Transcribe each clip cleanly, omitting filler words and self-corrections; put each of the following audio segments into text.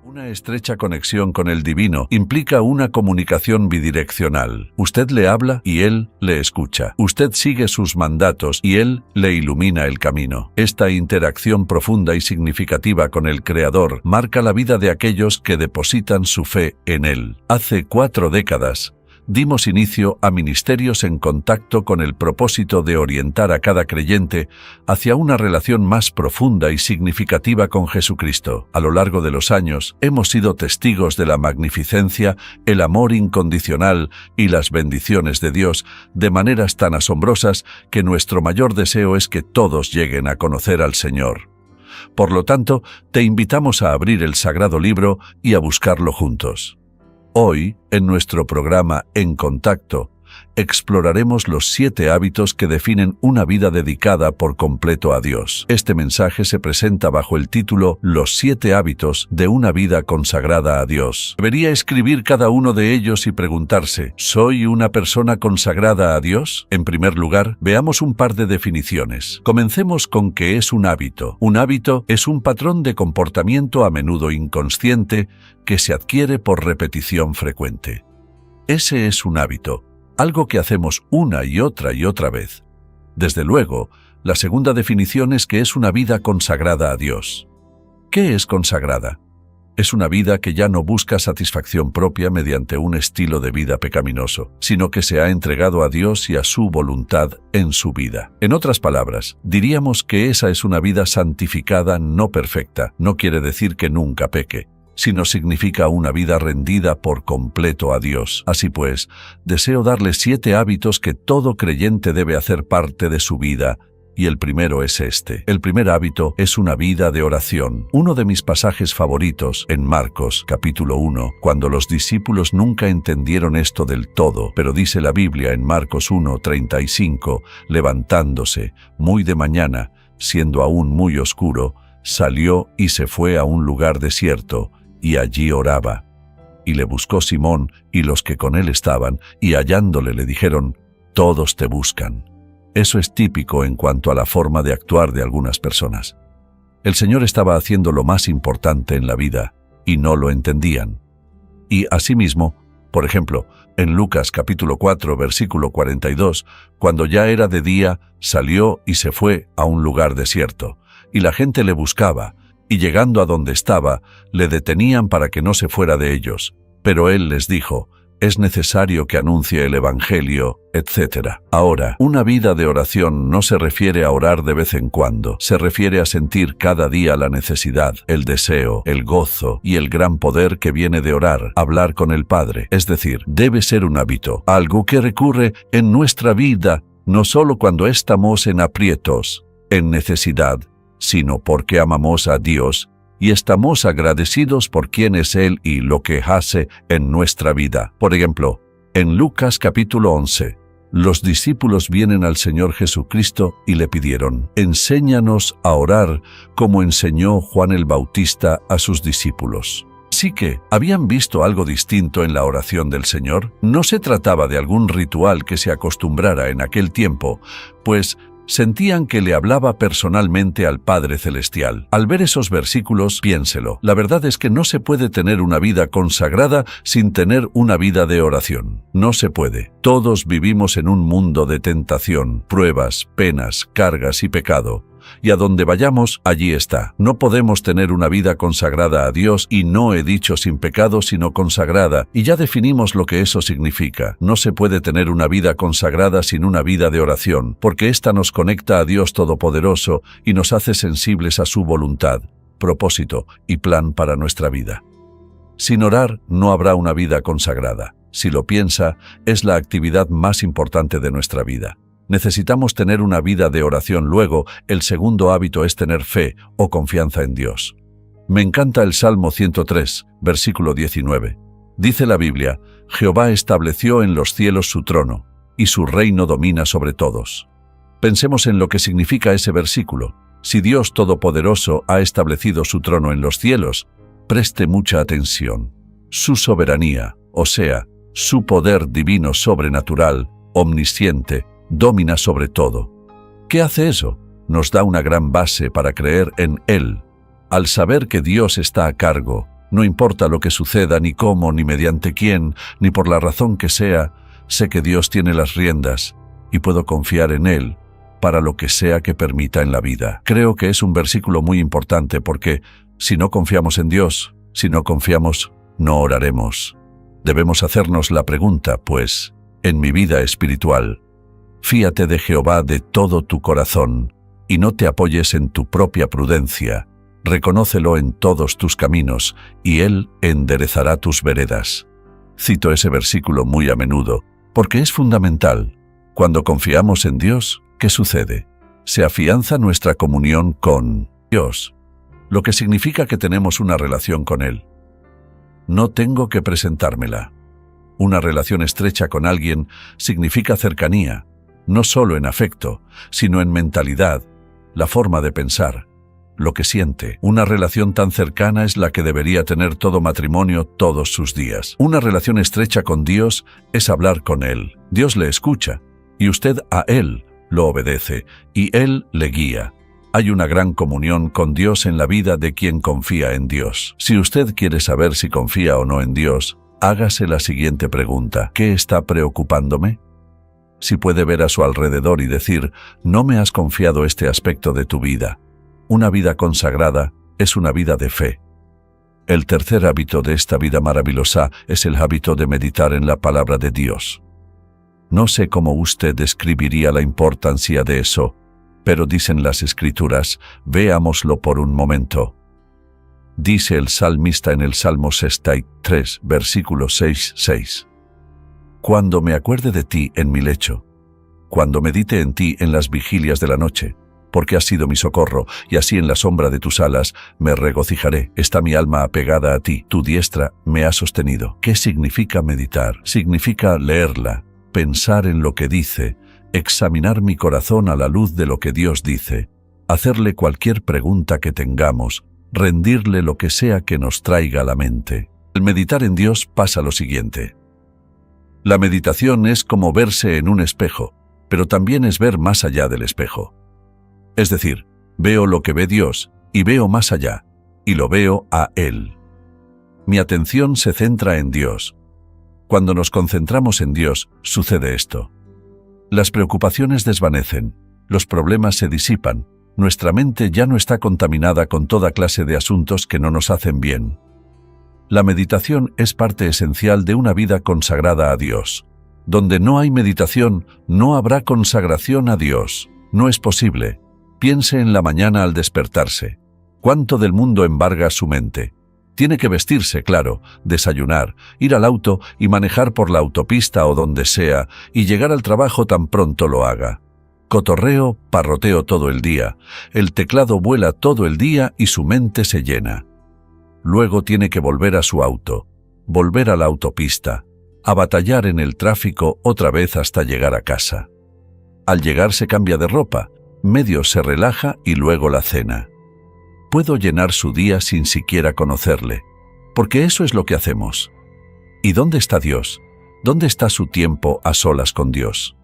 Una estrecha conexión con el divino implica una comunicación bidireccional. Usted le habla y Él le escucha. Usted sigue sus mandatos y Él le ilumina el camino. Esta interacción profunda y significativa con el Creador marca la vida de aquellos que depositan su fe en Él. Hace 4 décadas, dimos inicio a ministerios en contacto con el propósito de orientar a cada creyente hacia una relación más profunda y significativa con Jesucristo. A lo largo de los años, hemos sido testigos de la magnificencia, el amor incondicional y las bendiciones de Dios de maneras tan asombrosas que nuestro mayor deseo es que todos lleguen a conocer al Señor. Por lo tanto, te invitamos a abrir el Sagrado Libro y a buscarlo juntos. Hoy, en nuestro programa En Contacto, exploraremos los 7 hábitos que definen una vida dedicada por completo a Dios. Este mensaje se presenta bajo el título Los 7 hábitos de una vida consagrada a Dios. Debería escribir cada uno de ellos y preguntarse, ¿soy una persona consagrada a Dios? En primer lugar, veamos un par de definiciones. Comencemos con qué es un hábito. Un hábito es un patrón de comportamiento a menudo inconsciente que se adquiere por repetición frecuente. Ese es un hábito. Algo que hacemos una y otra vez. Desde luego, la segunda definición es que es una vida consagrada a Dios. ¿Qué es consagrada? Es una vida que ya no busca satisfacción propia mediante un estilo de vida pecaminoso, sino que se ha entregado a Dios y a su voluntad en su vida. En otras palabras, diríamos que esa es una vida santificada, no perfecta. No quiere decir que nunca peque, sino significa una vida rendida por completo a Dios. Así pues, deseo darle 7 hábitos que todo creyente debe hacer parte de su vida, y el primero es este. El primer hábito es una vida de oración. Uno de mis pasajes favoritos, en Marcos, capítulo 1, cuando los discípulos nunca entendieron esto del todo, pero dice la Biblia en Marcos 1:35, levantándose, muy de mañana, siendo aún muy oscuro, salió y se fue a un lugar desierto, y allí oraba. Y le buscó Simón y los que con él estaban, y hallándole le dijeron, «Todos te buscan». Eso es típico en cuanto a la forma de actuar de algunas personas. El Señor estaba haciendo lo más importante en la vida, y no lo entendían. Y asimismo, por ejemplo, en Lucas capítulo 4, versículo 42, cuando ya era de día, salió y se fue a un lugar desierto, y la gente le buscaba, y llegando a donde estaba, le detenían para que no se fuera de ellos. Pero él les dijo, es necesario que anuncie el Evangelio, etc. Ahora, una vida de oración no se refiere a orar de vez en cuando, se refiere a sentir cada día la necesidad, el deseo, el gozo y el gran poder que viene de orar, hablar con el Padre. Es decir, debe ser un hábito, algo que recurre en nuestra vida, no solo cuando estamos en aprietos, en necesidad, sino porque amamos a Dios y estamos agradecidos por quién es Él y lo que hace en nuestra vida. Por ejemplo, en Lucas capítulo 11, los discípulos vienen al Señor Jesucristo y le pidieron, «Enséñanos a orar como enseñó Juan el Bautista a sus discípulos». Así que, ¿habían visto algo distinto en la oración del Señor? No se trataba de algún ritual que se acostumbrara en aquel tiempo, pues sentían que le hablaba personalmente al Padre Celestial. Al ver esos versículos, piénselo. La verdad es que no se puede tener una vida consagrada sin tener una vida de oración. No se puede. Todos vivimos en un mundo de tentación, pruebas, penas, cargas y pecado. Y a donde vayamos, allí está. No podemos tener una vida consagrada a Dios, y no he dicho sin pecado, sino consagrada, y ya definimos lo que eso significa. No se puede tener una vida consagrada sin una vida de oración, porque ésta nos conecta a Dios Todopoderoso y nos hace sensibles a su voluntad, propósito y plan para nuestra vida. Sin orar, no habrá una vida consagrada. Si lo piensa, es la actividad más importante de nuestra vida. Necesitamos tener una vida de oración. Luego, el segundo hábito es tener fe o confianza en Dios. Me encanta el Salmo 103, versículo 19. Dice la Biblia, «Jehová estableció en los cielos su trono, y su reino domina sobre todos». Pensemos en lo que significa ese versículo. Si Dios Todopoderoso ha establecido su trono en los cielos, preste mucha atención. Su soberanía, o sea, su poder divino sobrenatural, omnisciente, domina sobre todo. ¿Qué hace eso? Nos da una gran base para creer en Él. Al saber que Dios está a cargo, No importa lo que suceda, ni cómo, ni mediante quién, ni por la razón que sea, sé que Dios tiene las riendas y puedo confiar en Él para lo que sea que permita en la vida. Creo que es un versículo muy importante porque si no confiamos en Dios, si no confiamos, no oraremos. Debemos hacernos la pregunta, pues, en mi vida espiritual, fíate de Jehová de todo tu corazón y no te apoyes en tu propia prudencia. Reconócelo en todos tus caminos, y Él enderezará tus veredas. Cito ese versículo muy a menudo, porque es fundamental. Cuando confiamos en Dios, ¿qué sucede? Se afianza nuestra comunión con Dios, lo que significa que tenemos una relación con Él. No tengo que presentármela. Una relación estrecha con alguien significa cercanía, no solo en afecto, sino en mentalidad, la forma de pensar, lo que siente. Una relación tan cercana es la que debería tener todo matrimonio todos sus días. Una relación estrecha con Dios es hablar con Él. Dios le escucha, y usted a Él lo obedece, y Él le guía. Hay una gran comunión con Dios en la vida de quien confía en Dios. Si usted quiere saber si confía o no en Dios, hágase la siguiente pregunta: ¿qué está preocupándome? Si puede ver a su alrededor y decir, no me has confiado este aspecto de tu vida. Una vida consagrada es una vida de fe. El tercer hábito de esta vida maravillosa es el hábito de meditar en la palabra de Dios. No sé cómo usted describiría la importancia de eso, pero dicen las Escrituras, veámoslo por un momento. Dice el salmista en el Salmo 63, versículo 6. Cuando me acuerde de ti en mi lecho, cuando medite en ti en las vigilias de la noche, porque has sido mi socorro, y así en la sombra de tus alas me regocijaré. Está mi alma apegada a ti, tu diestra me ha sostenido. ¿Qué significa meditar? Significa leerla, pensar en lo que dice, examinar mi corazón a la luz de lo que Dios dice, hacerle cualquier pregunta que tengamos, rendirle lo que sea que nos traiga a la mente. Al meditar en Dios pasa lo siguiente. La meditación es como verse en un espejo, pero también es ver más allá del espejo. Es decir, veo lo que ve Dios y veo más allá, y lo veo a Él. Mi atención se centra en Dios. Cuando nos concentramos en Dios, sucede esto. Las preocupaciones desvanecen, los problemas se disipan, nuestra mente ya no está contaminada con toda clase de asuntos que no nos hacen bien. La meditación es parte esencial de una vida consagrada a Dios. Donde no hay meditación, no habrá consagración a Dios. No es posible. Piense en la mañana al despertarse. ¿Cuánto del mundo embarga su mente? Tiene que vestirse, claro, desayunar, ir al auto y manejar por la autopista o donde sea, y llegar al trabajo tan pronto lo haga. Cotorreo, parroteo todo el día, el teclado vuela todo el día y su mente se llena. Luego tiene que volver a su auto, volver a la autopista, a batallar en el tráfico otra vez hasta llegar a casa. Al llegar se cambia de ropa, medio se relaja y luego la cena. Puedo llenar su día sin siquiera conocerle, porque eso es lo que hacemos. ¿Y dónde está Dios? ¿Dónde está su tiempo a solas con Dios?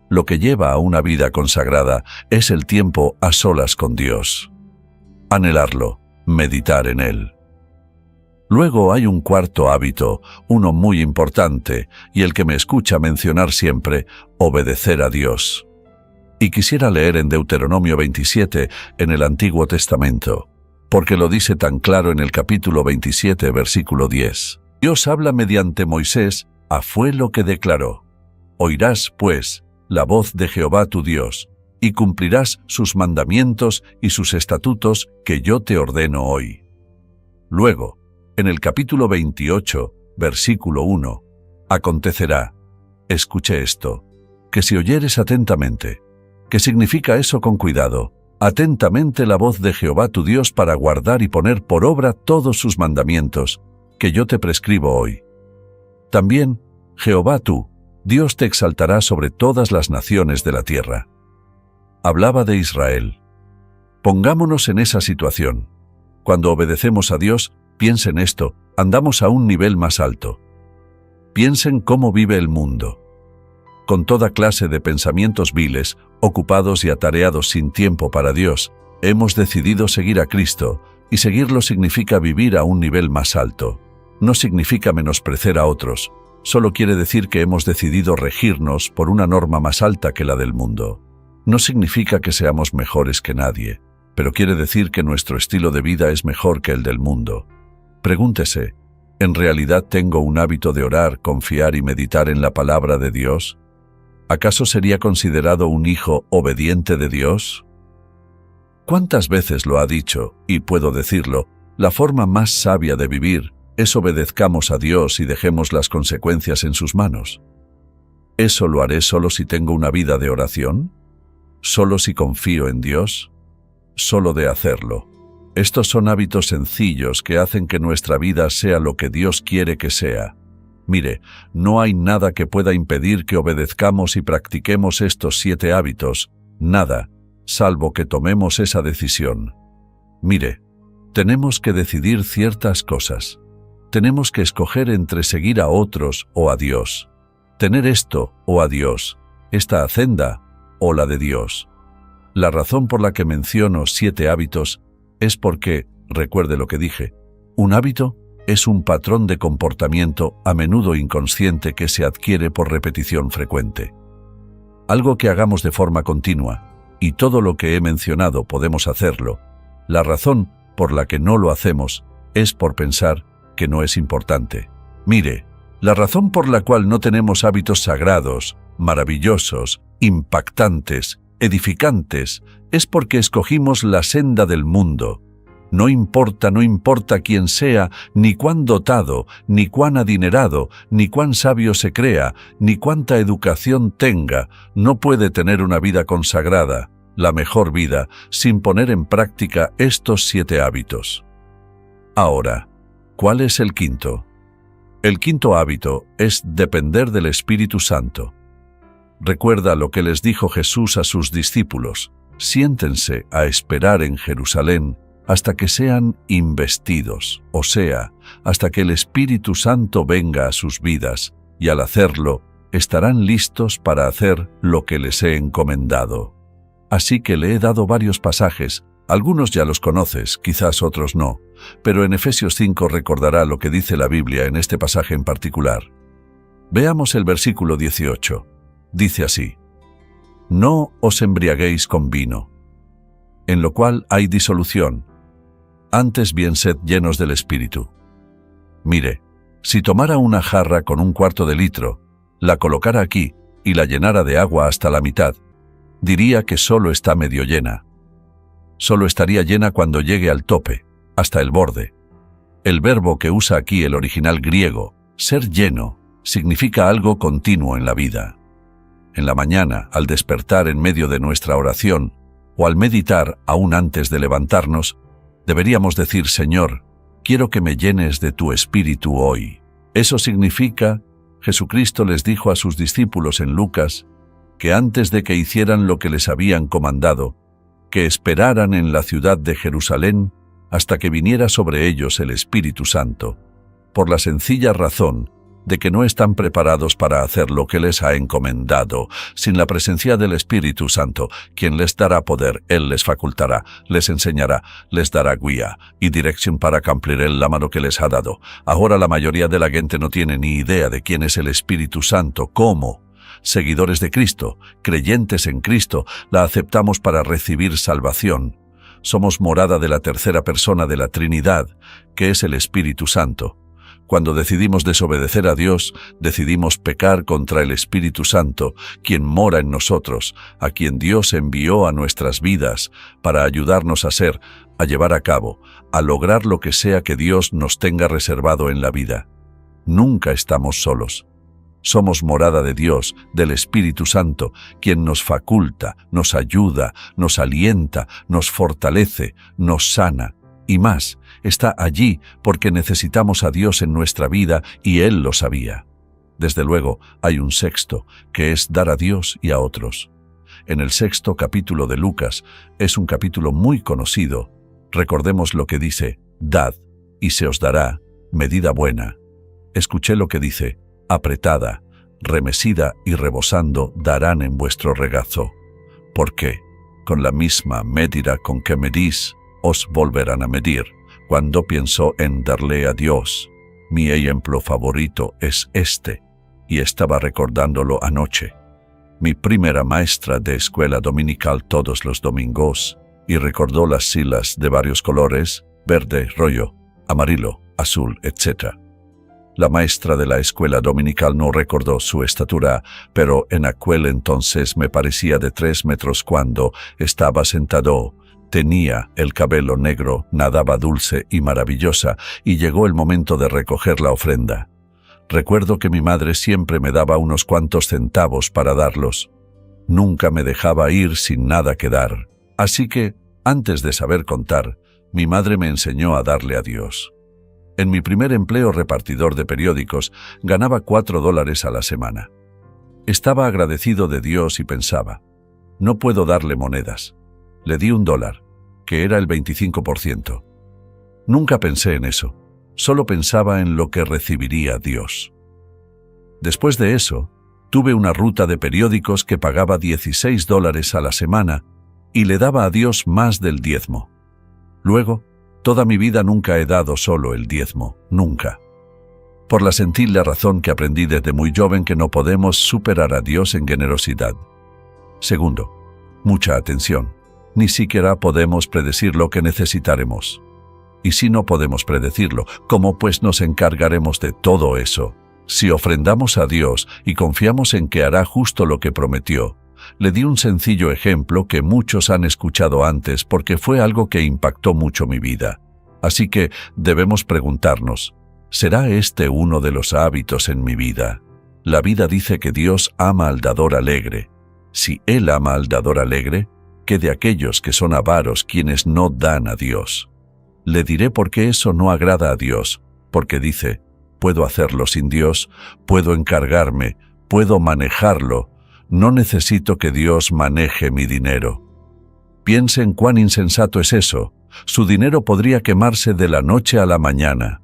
Lo que lleva a una vida consagrada es el tiempo a solas con Dios. Anhelarlo, meditar en Él. Luego hay un cuarto hábito, uno muy importante, y el que me escucha mencionar siempre, obedecer a Dios. Y quisiera leer en Deuteronomio 27, en el Antiguo Testamento, porque lo dice tan claro en el capítulo 27, versículo 10. Dios habla mediante Moisés, fue lo que declaró. Oirás, pues, la voz de Jehová tu Dios, y cumplirás sus mandamientos y sus estatutos que yo te ordeno hoy. Luego, en el capítulo 28, versículo 1, acontecerá, escuche esto, que si oyeres atentamente. ¿Qué significa eso con cuidado? Atentamente la voz de Jehová tu Dios para guardar y poner por obra todos sus mandamientos, que yo te prescribo hoy. También, Jehová tú, Dios te exaltará sobre todas las naciones de la tierra. Hablaba de Israel. Pongámonos en esa situación. Cuando obedecemos a Dios, piensen esto, andamos a un nivel más alto. Piensen cómo vive el mundo. Con toda clase de pensamientos viles, ocupados y atareados sin tiempo para Dios, hemos decidido seguir a Cristo, Y seguirlo significa vivir a un nivel más alto. No significa menospreciar a otros, solo quiere decir que hemos decidido regirnos por una norma más alta que la del mundo. No significa que seamos mejores que nadie, pero quiere decir que nuestro estilo de vida es mejor que el del mundo. Pregúntese, ¿en realidad tengo un hábito de orar, confiar y meditar en la palabra de Dios? ¿Acaso sería considerado un hijo obediente de Dios? ¿Cuántas veces lo ha dicho, y puedo decirlo, la forma más sabia de vivir es obedezcamos a Dios y dejemos las consecuencias en sus manos? ¿Eso lo haré solo si tengo una vida de oración? ¿Solo si confío en Dios? Solo de hacerlo. Estos son hábitos sencillos que hacen que nuestra vida sea lo que Dios quiere que sea. Mire, no hay nada que pueda impedir que obedezcamos y practiquemos estos 7 hábitos, nada, salvo que tomemos esa decisión. Mire, tenemos que decidir ciertas cosas. Tenemos que escoger entre seguir a otros o a Dios. Tener esto o a Dios, esta hacenda o la de Dios. La razón por la que menciono 7 hábitos es porque, recuerde lo que dije, un hábito es un patrón de comportamiento a menudo inconsciente que se adquiere por repetición frecuente. Algo que hagamos de forma continua, y todo lo que he mencionado podemos hacerlo. La razón por la que no lo hacemos es por pensar que no es importante. Mire, la razón por la cual no tenemos hábitos sagrados, maravillosos, impactantes, edificantes, es porque escogimos la senda del mundo. No importa quién sea, ni cuán dotado, ni cuán adinerado, ni cuán sabio se crea, ni cuánta educación tenga, no puede tener una vida consagrada, la mejor vida, sin poner en práctica estos 7 hábitos. Ahora, ¿cuál es el quinto? El quinto hábito es depender del Espíritu Santo. Recuerda lo que les dijo Jesús a sus discípulos: siéntense a esperar en Jerusalén hasta que sean investidos, o sea, hasta que el Espíritu Santo venga a sus vidas, y al hacerlo, estarán listos para hacer lo que les he encomendado. Así que le he dado varios pasajes, algunos ya los conoces, quizás otros no, pero en Efesios 5 recordará lo que dice la Biblia en este pasaje en particular. Veamos el versículo 18. Dice así: no os embriaguéis con vino, en lo cual hay disolución, antes bien sed llenos del Espíritu. Mire, si tomara una jarra con 1/4 de litro, la colocara aquí y la llenara de agua hasta la mitad, diría que solo está medio llena. Solo estaría llena cuando llegue al tope, hasta el borde. El verbo que usa aquí el original griego, ser lleno, significa algo continuo en la vida. En la mañana, al despertar en medio de nuestra oración, o al meditar aún antes de levantarnos, deberíamos decir: Señor, quiero que me llenes de tu Espíritu hoy. Eso significa, Jesucristo les dijo a sus discípulos en Lucas, que antes de que hicieran lo que les habían comandado, que esperaran en la ciudad de Jerusalén hasta que viniera sobre ellos el Espíritu Santo, por la sencilla razón de que no están preparados para hacer lo que les ha encomendado. Sin la presencia del Espíritu Santo, quien les dará poder, Él les facultará, les enseñará, les dará guía y dirección para cumplir el llamado que les ha dado. Ahora la mayoría de la gente no tiene ni idea de quién es el Espíritu Santo. ¿Cómo? Seguidores de Cristo, creyentes en Cristo, la aceptamos para recibir salvación. Somos morada de la tercera persona de la Trinidad, que es el Espíritu Santo. Cuando decidimos desobedecer a Dios, decidimos pecar contra el Espíritu Santo, quien mora en nosotros, a quien Dios envió a nuestras vidas para ayudarnos a ser, a llevar a cabo, a lograr lo que sea que Dios nos tenga reservado en la vida. Nunca estamos solos. Somos morada de Dios, del Espíritu Santo, quien nos faculta, nos ayuda, nos alienta, nos fortalece, nos sana, y más, está allí porque necesitamos a Dios en nuestra vida y Él lo sabía. Desde luego, hay un sexto, que es dar a Dios y a otros. En el 6º capítulo de Lucas, es un capítulo muy conocido. Recordemos lo que dice: dad, y se os dará, medida buena. Escuché lo que dice: apretada, remesida y rebosando darán en vuestro regazo. Porque, con la misma medida con que medís, os volverán a medir. Cuando pienso en darle a Dios, mi ejemplo favorito es este, y estaba recordándolo anoche. Mi primera maestra de escuela dominical todos los domingos, y recordó las siglas de varios colores, verde, rojo, amarillo, azul, etc. La maestra de la escuela dominical no recordó su estatura, pero en aquel entonces me parecía de 3 metros cuando estaba sentado. Tenía el cabello negro, nadaba dulce y maravillosa, y llegó el momento de recoger la ofrenda. Recuerdo que mi madre siempre me daba unos cuantos centavos para darlos. Nunca me dejaba ir sin nada que dar. Así que, antes de saber contar, mi madre me enseñó a darle a Dios. En mi primer empleo repartidor de periódicos, ganaba $4 a la semana. Estaba agradecido de Dios y pensaba, no puedo darle monedas. Le di $1, que era el 25%. Nunca pensé en eso, solo pensaba en lo que recibiría Dios. Después de eso, tuve una ruta de periódicos que pagaba $16 a la semana y le daba a Dios más del diezmo. Luego, toda mi vida nunca he dado solo el diezmo, nunca. Por la sencilla razón que aprendí desde muy joven que no podemos superar a Dios en generosidad. Segundo, mucha atención. Ni siquiera podemos predecir lo que necesitaremos. Y si no podemos predecirlo, ¿cómo pues nos encargaremos de todo eso? Si ofrendamos a Dios y confiamos en que hará justo lo que prometió, le di un sencillo ejemplo que muchos han escuchado antes porque fue algo que impactó mucho mi vida. Así que debemos preguntarnos, ¿será este uno de los hábitos en mi vida? La vida dice que Dios ama al dador alegre. Si Él ama al dador alegre, ¿qué de aquellos que son avaros quienes no dan a Dios? Le diré por qué eso no agrada a Dios, porque dice, puedo hacerlo sin Dios, puedo encargarme, puedo manejarlo, no necesito que Dios maneje mi dinero. Piensen cuán insensato es eso. Su dinero podría quemarse de la noche a la mañana.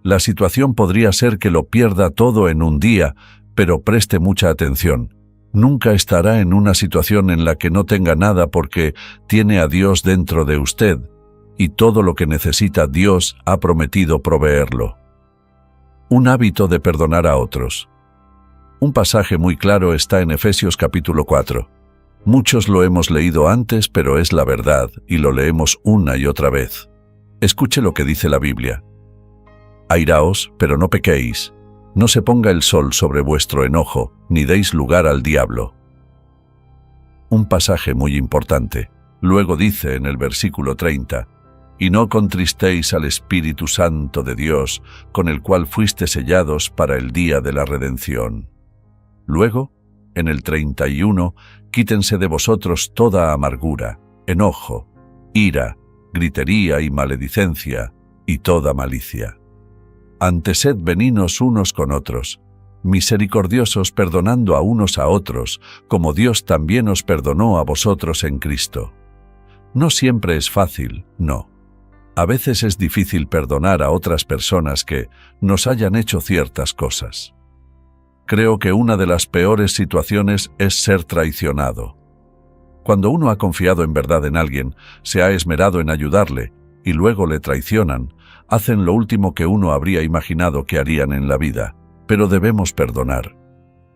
La situación podría ser que lo pierda todo en un día, pero preste mucha atención. Nunca estará en una situación en la que no tenga nada porque tiene a Dios dentro de usted, y todo lo que necesita Dios ha prometido proveerlo. Un hábito de perdonar a otros. Un pasaje muy claro está en Efesios capítulo 4. Muchos lo hemos leído antes, pero es la verdad, y lo leemos una y otra vez. Escuche lo que dice la Biblia. Airaos, pero no pequéis. No se ponga el sol sobre vuestro enojo, ni deis lugar al diablo. Un pasaje muy importante. Luego dice en el versículo 30, y no contristéis al Espíritu Santo de Dios, con el cual fuiste sellados para el día de la redención. Luego, en el 31, quítense de vosotros toda amargura, enojo, ira, gritería y maledicencia, y toda malicia. Antes sed benignos unos con otros, misericordiosos perdonando a unos a otros, como Dios también os perdonó a vosotros en Cristo. No siempre es fácil, no. A veces es difícil perdonar a otras personas que nos hayan hecho ciertas cosas. Creo que una de las peores situaciones es ser traicionado. Cuando uno ha confiado en verdad en alguien, se ha esmerado en ayudarle, y luego le traicionan, hacen lo último que uno habría imaginado que harían en la vida, pero debemos perdonar.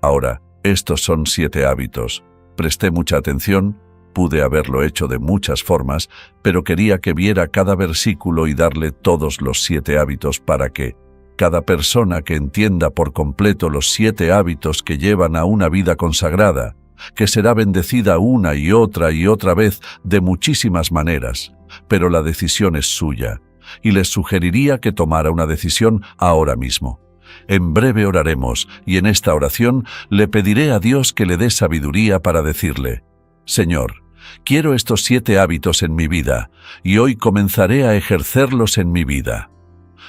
Ahora, estos son 7 hábitos. Presté mucha atención, pude haberlo hecho de muchas formas, pero quería que viera cada versículo y darle todos los 7 hábitos para que cada persona que entienda por completo los 7 hábitos que llevan a una vida consagrada, que será bendecida una y otra vez de muchísimas maneras, pero la decisión es suya, y les sugeriría que tomara una decisión ahora mismo. En breve oraremos, y en esta oración le pediré a Dios que le dé sabiduría para decirle, Señor, quiero estos 7 hábitos en mi vida, y hoy comenzaré a ejercerlos en mi vida.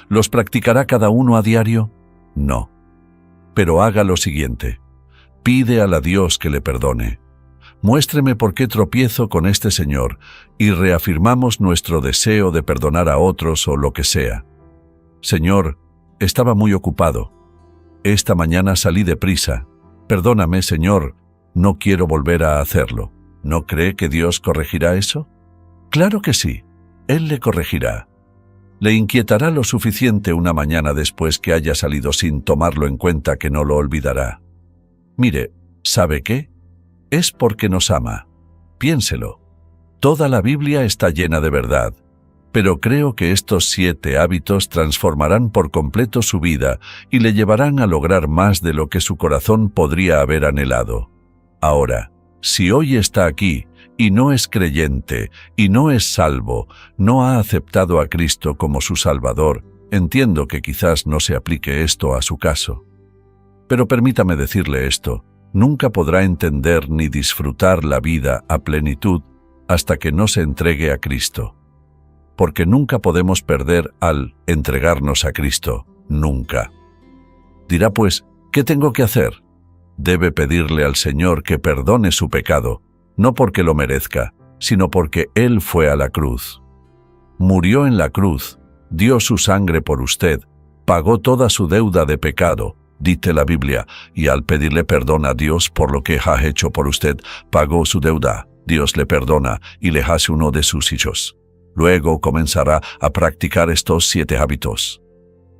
¿Los practicará cada uno a diario? No. Pero haga lo siguiente. Pide a Dios que le perdone. Muéstreme por qué tropiezo con este señor y reafirmamos nuestro deseo de perdonar a otros o lo que sea. Señor, estaba muy ocupado. Esta mañana salí deprisa. Perdóname, Señor, no quiero volver a hacerlo. ¿No cree que Dios corregirá eso? Claro que sí, Él le corregirá. Le inquietará lo suficiente una mañana después que haya salido sin tomarlo en cuenta que no lo olvidará. Mire, ¿sabe qué? Es porque nos ama. Piénselo. Toda la Biblia está llena de verdad, pero creo que estos 7 hábitos transformarán por completo su vida y le llevarán a lograr más de lo que su corazón podría haber anhelado. Ahora, si hoy está aquí y no es creyente y no es salvo, no ha aceptado a Cristo como su Salvador, entiendo que quizás no se aplique esto a su caso. Pero permítame decirle esto, nunca podrá entender ni disfrutar la vida a plenitud hasta que no se entregue a Cristo. Porque nunca podemos perder al entregarnos a Cristo, nunca. Dirá pues, ¿qué tengo que hacer? Debe pedirle al Señor que perdone su pecado, no porque lo merezca, sino porque Él fue a la cruz. Murió en la cruz, dio su sangre por usted, pagó toda su deuda de pecado, dice la Biblia, y al pedirle perdón a Dios por lo que ha hecho por usted, pagó su deuda, Dios le perdona y le hace uno de sus hijos. Luego comenzará a practicar estos 7 hábitos.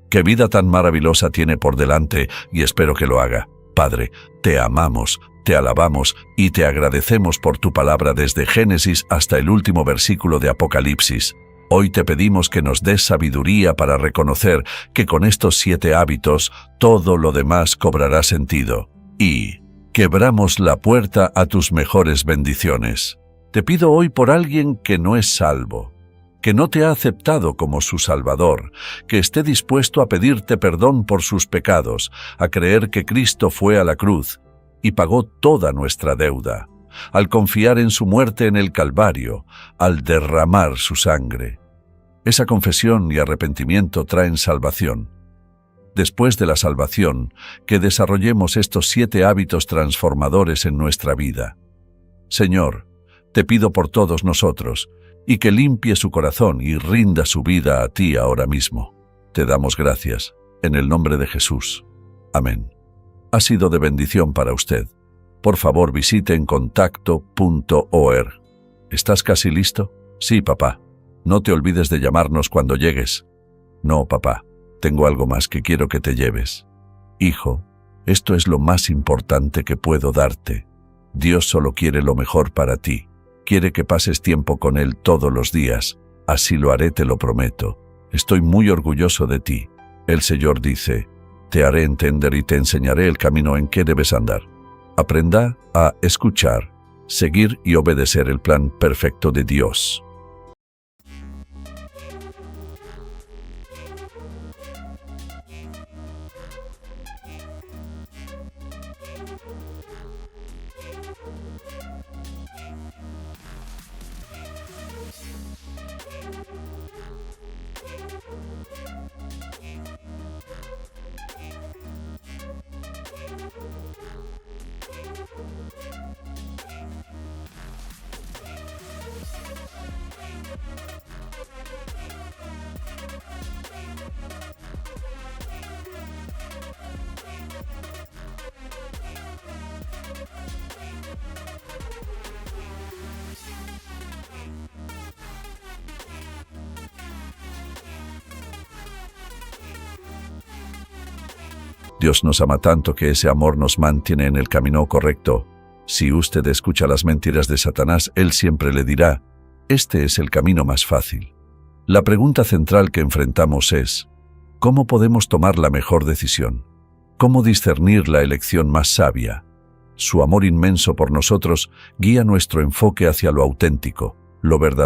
¡Qué vida tan maravillosa tiene por delante! Y espero que lo haga. Padre, te amamos, te alabamos y te agradecemos por tu palabra desde Génesis hasta el último versículo de Apocalipsis. Hoy te pedimos que nos des sabiduría para reconocer que con estos 7 hábitos todo lo demás cobrará sentido. Y quebramos la puerta a tus mejores bendiciones. Te pido hoy por alguien que no es salvo, que no te ha aceptado como su Salvador, que esté dispuesto a pedirte perdón por sus pecados, a creer que Cristo fue a la cruz y pagó toda nuestra deuda, al confiar en su muerte en el Calvario, al derramar su sangre. Esa confesión y arrepentimiento traen salvación. Después de la salvación, que desarrollemos estos 7 hábitos transformadores en nuestra vida. Señor, te pido por todos nosotros, y que limpie su corazón y rinda su vida a ti ahora mismo. Te damos gracias, en el nombre de Jesús. Amén. Ha sido de bendición para usted. Por favor, visite encontacto.org. ¿Estás casi listo? Sí, papá. No te olvides de llamarnos cuando llegues. No, papá. Tengo algo más que quiero que te lleves. Hijo, esto es lo más importante que puedo darte. Dios solo quiere lo mejor para ti. Quiere que pases tiempo con Él todos los días. Así lo haré, te lo prometo. Estoy muy orgulloso de ti. El Señor dice, te haré entender y te enseñaré el camino en que debes andar. Aprenda a escuchar, seguir y obedecer el plan perfecto de Dios. Dios nos ama tanto que ese amor nos mantiene en el camino correcto. Si usted escucha las mentiras de Satanás, él siempre le dirá, este es el camino más fácil. La pregunta central que enfrentamos es, ¿cómo podemos tomar la mejor decisión? ¿Cómo discernir la elección más sabia? Su amor inmenso por nosotros guía nuestro enfoque hacia lo auténtico, lo verdadero.